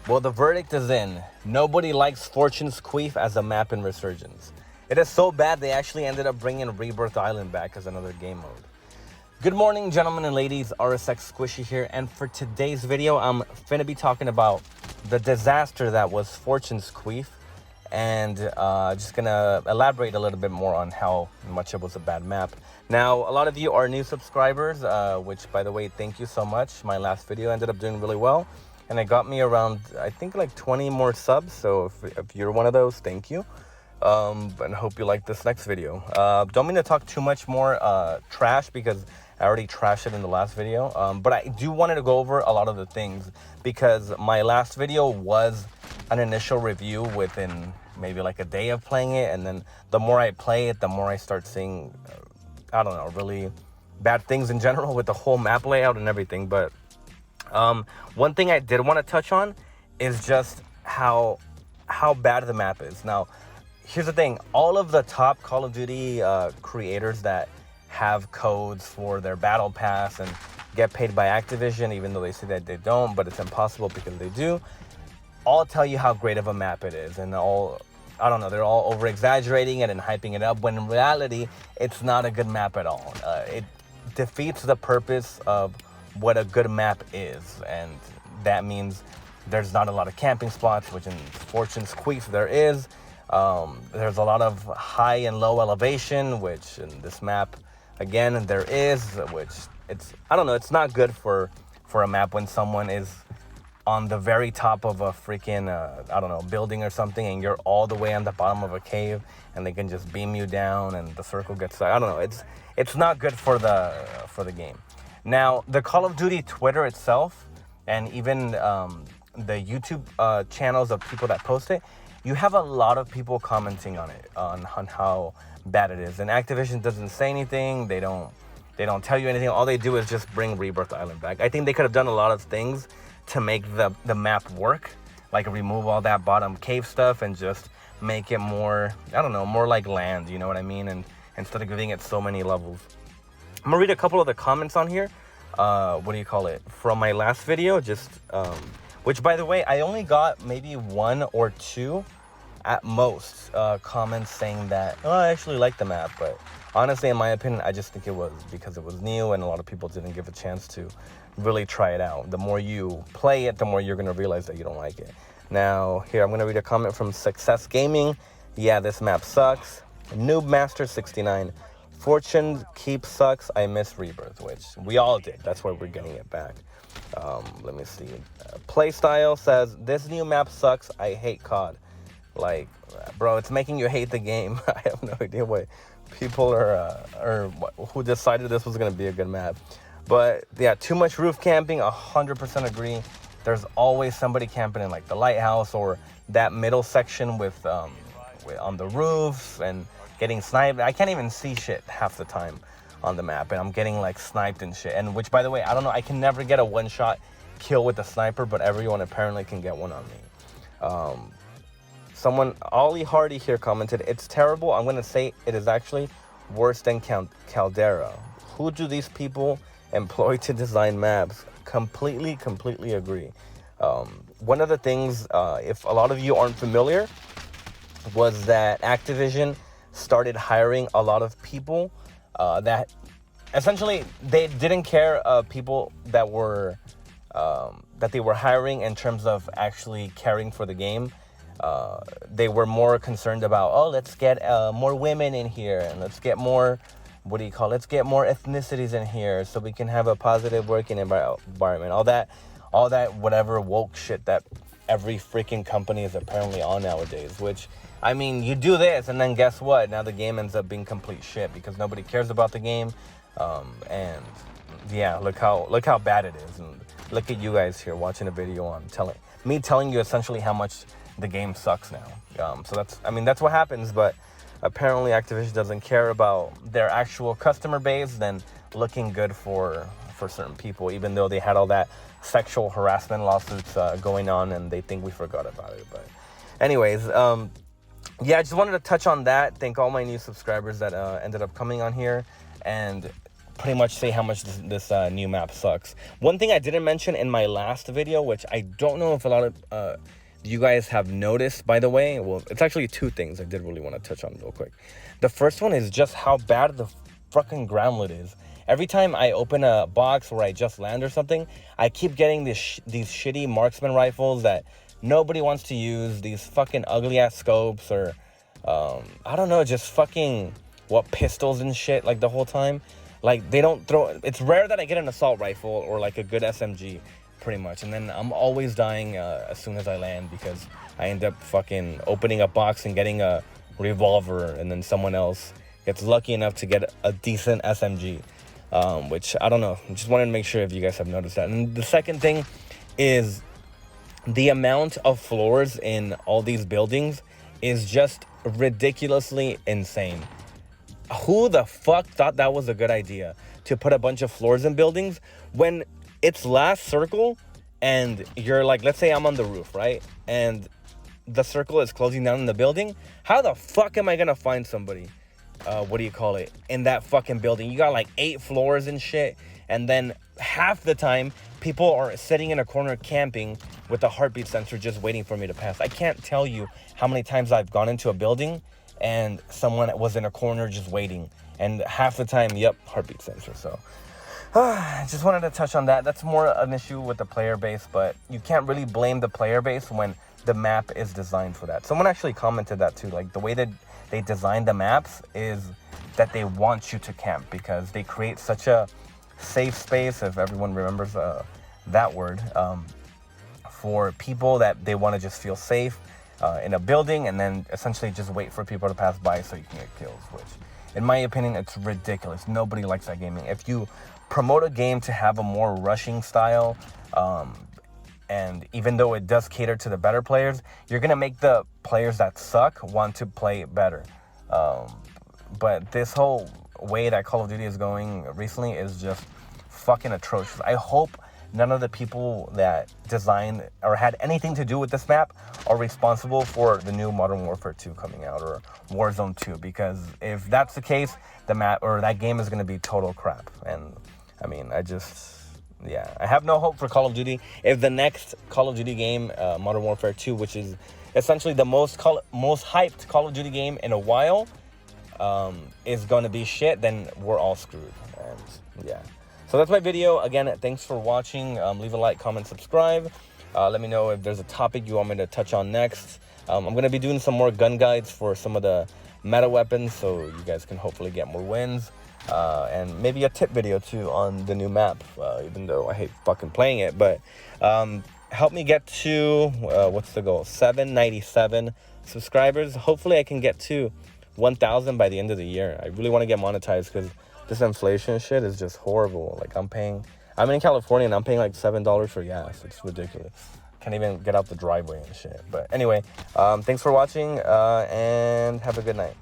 Well, the verdict is in. Nobody likes Fortune's Queef as a map in Resurgence. It is so bad they actually ended up bringing Rebirth Island back as another game mode. Good morning, gentlemen and ladies. RSX Squishy here, and for today's video, I'm finna be talking about the disaster that was Fortune's Queef, and just gonna elaborate a little bit more on how much it was a bad map. Now, a lot of you are new subscribers, which, by the way, thank you so much. My last video ended up doing really well, and it got me around, I think, like 20 more subs. So if you're one of those, thank you. And hope you like this next video. Don't mean to talk too much more trash, because I already trashed it in the last video. But I do wanted to go over a lot of the things, because my last video was an initial review within maybe like a day of playing it. And then the more I play it, the more I start seeing, I don't know, really bad things in general with the whole map layout and everything. But one thing I did want to touch on is just how bad the map is. Now, here's the thing. All of the top Call of Duty creators that have codes for their battle pass and get paid by Activision, even though they say that they don't, but it's impossible because they do, all tell you how great of a map it is. And all, I don't know, they're all over exaggerating it and hyping it up, when in reality, it's not a good map at all. It defeats the purpose of what a good map is. And that means there's not a lot of camping spots, which in Fortune's Queef there is. There's a lot of high and low elevation, which in this map, again, there is, which it's, I don't know, it's not good for a map when someone is on the very top of a freaking, I don't know, building or something, and you're all the way on the bottom of a cave, and they can just beam you down, and the circle gets, I don't know, it's not good for the game. Now, the Call of Duty Twitter itself, and even the YouTube channels of people that post it, you have a lot of people commenting on it, on how bad it is. And Activision doesn't say anything. They don't tell you anything. All they do is just bring Rebirth Island back. I think they could have done a lot of things to make the map work, like remove all that bottom cave stuff and just make it more, I don't know, more like land, you know what I mean? And instead of giving it so many levels. I'm gonna read a couple of the comments on here. What do you call it? From my last video, just which, by the way, I only got maybe 1 or 2 at most comments saying that, oh, I actually like the map. But honestly, in my opinion, I just think it was because it was new and a lot of people didn't give a chance to really try it out. The more you play it, the more you're going to realize that you don't like it. Now, here, I'm going to read a comment from Success Gaming. Yeah, this map sucks. Noob Master 69. Fortune Keep sucks. I miss Rebirth, which we all did. That's why we're getting it back. Let me see. Playstyle says, this new map sucks. I hate COD. Like, bro, it's making you hate the game. I have no idea what people are who decided this was going to be a good map. But yeah, too much roof camping, 100% agree. There's always somebody camping in like the lighthouse or that middle section with on the roofs and getting sniped. I can't even see shit half the time on the map, and I'm getting like sniped and shit. And which, by the way, I don't know, I can never get a one-shot kill with the sniper, but everyone apparently can get one on me. Someone, Ollie Hardy here commented, it's terrible. I'm going to say it is actually worse than Caldera. Who do these people employ to design maps? Completely agree. One of the things, if a lot of you aren't familiar, was that Activision started hiring a lot of people that essentially they didn't care of people that were that they were hiring in terms of actually caring for the game. They were more concerned about, oh, let's get more women in here, and let's get more, let's get more ethnicities in here so we can have a positive working environment. All that whatever woke shit that every freaking company is apparently on nowadays. Which, I mean, you do this, and then guess what? Now the game ends up being complete shit because nobody cares about the game. And yeah, look how bad it is. And look at you guys here watching a video on telling you essentially how much the game sucks now. So that's what happens. But apparently Activision doesn't care about their actual customer base than looking good for certain people, even though they had all that sexual harassment lawsuits going on, and they think we forgot about it. But anyways, yeah, I just wanted to touch on that. Thank all my new subscribers that ended up coming on here. And pretty much say how much this new map sucks. One thing I didn't mention in my last video, which I don't know if a lot of you guys have noticed, by the way. Well, it's actually two things I did really want to touch on real quick. The first one is just how bad the fucking groundlet is. Every time I open a box where I just land or something, I keep getting these shitty marksman rifles that nobody wants to use, these fucking ugly ass scopes, or I don't know, just fucking pistols and shit like the whole time. Like, they don't throw, it's rare that I get an assault rifle or like a good SMG, pretty much, and then I'm always dying as soon as I land, because I end up fucking opening a box and getting a revolver, and then someone else gets lucky enough to get a decent SMG, which I don't know. Just wanted to make sure if you guys have noticed that. And the second thing is the amount of floors in all these buildings is just ridiculously insane. Who the fuck thought that was a good idea to put a bunch of floors in buildings when it's last circle and you're like, let's say I'm on the roof, right? And the circle is closing down in the building. How the fuck am I gonna find somebody, in that fucking building? You got like 8 floors and shit. And then half the time, people are sitting in a corner camping with a heartbeat sensor just waiting for me to pass. I can't tell you how many times I've gone into a building and someone was in a corner just waiting. And half the time, yep, heartbeat sensor. So I just wanted to touch on that. That's more an issue with the player base, but you can't really blame the player base when the map is designed for that. Someone actually commented that too. Like, the way that they design the maps is that they want you to camp, because they create such a safe space, if everyone remembers that word, for people that they want to just feel safe in a building, and then essentially just wait for people to pass by so you can get kills, which in my opinion, it's ridiculous. Nobody likes that gaming. If you promote a game to have a more rushing style, and even though it does cater to the better players, you're going to make the players that suck want to play better. But this whole way that Call of Duty is going recently is just fucking atrocious. I hope none of the people that designed or had anything to do with this map are responsible for the new Modern Warfare 2 coming out, or Warzone 2, because if that's the case, the map or that game is going to be total crap. And I mean, I have no hope for Call of Duty. If the next Call of Duty game, Modern Warfare 2, which is essentially the most hyped Call of Duty game in a while, is going to be shit, then we're all screwed. And yeah. So that's my video. Again, thanks for watching. Leave a like, comment, subscribe. Let me know if there's a topic you want me to touch on next. I'm going to be doing some more gun guides for some of the meta weapons, so you guys can hopefully get more wins. And maybe a tip video too on the new map, even though I hate fucking playing it. But help me get to, what's the goal? 797 subscribers. Hopefully I can get to 1,000 by the end of the year. I really want to get monetized, because this inflation shit is just horrible. Like, I'm in California and I'm paying like $7 for gas. It's ridiculous. Can't even get out the driveway and shit. But anyway, thanks for watching, and have a good night.